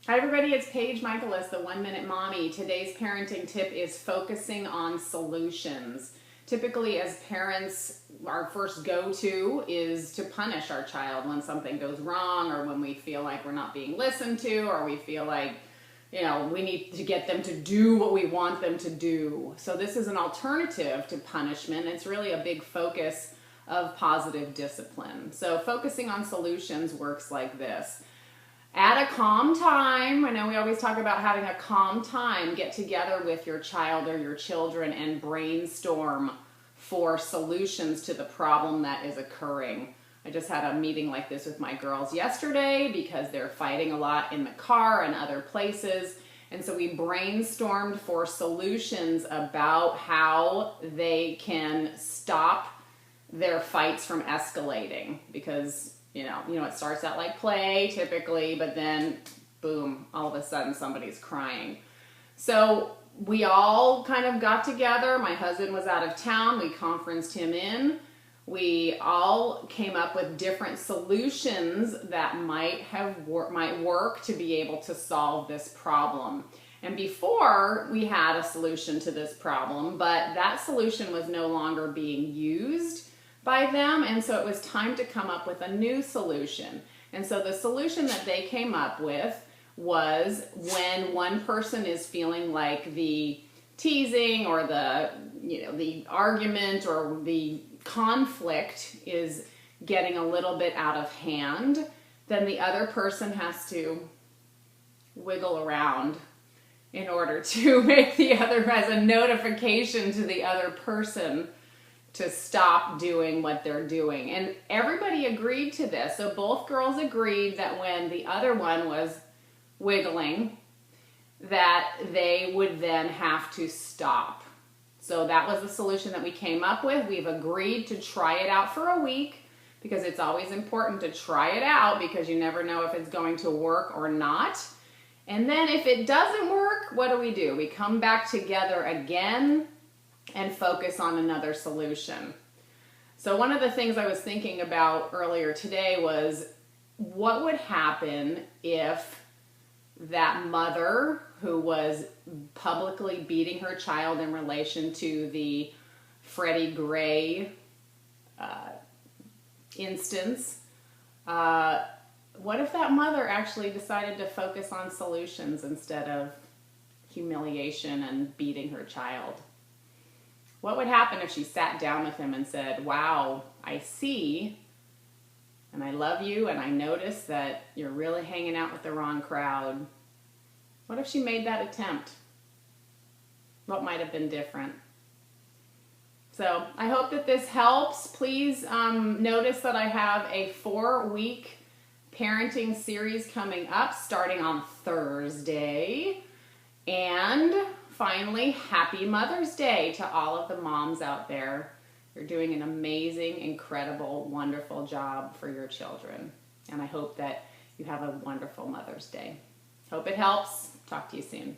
Hi everybody, it's Paige Michaelis, the 1 Minute Mommy. Today's parenting tip is focusing on solutions. Typically as parents, our first go-to is to punish our child when something goes wrong or when we feel like we're not being listened to or we feel like, we need to get them to do what we want them to do. So this is an alternative to punishment. It's really a big focus of positive discipline. So focusing on solutions works like this. At a calm time, I know we always talk about having a calm time, get together with your child or your children and brainstorm for solutions to the problem that is occurring. I just had a meeting like this with my girls yesterday because they're fighting a lot in the car and other places. And so we brainstormed for solutions about how they can stop their fights from escalating because it starts out like play typically, but then boom, all of a sudden somebody's crying. So we all kind of got together. My husband was out of town. We conferenced him in. We all came up with different solutions that might work to be able to solve this problem. And before we had a solution to this problem, but that solution was no longer being used by them, and so it was time to come up with a new solution. And so the solution that they came up with was when one person is feeling like the teasing or the argument or the conflict is getting a little bit out of hand, then the other person has to wiggle around in order to make the other as a notification to the other person to stop doing what they're doing. And everybody agreed to this. So both girls agreed that when the other one was wiggling, that they would then have to stop. So that was the solution that we came up with. We've agreed to try it out for a week because it's always important to try it out because you never know if it's going to work or not. And then if it doesn't work, what do? We come back together again and focus on another solution. So one of the things I was thinking about earlier today was what would happen if that mother who was publicly beating her child in relation to the Freddie Gray instance, what if that mother actually decided to focus on solutions instead of humiliation and beating her child? What would happen if she sat down with him and said, wow, I see, and I love you, and I notice that you're really hanging out with the wrong crowd. What if she made that attempt? What might have been different? So I hope that this helps. Please notice that I have a 4-week parenting series coming up starting on Thursday. And finally, happy Mother's Day to all of the moms out there. You're doing an amazing, incredible, wonderful job for your children. And I hope that you have a wonderful Mother's Day. Hope it helps. Talk to you soon.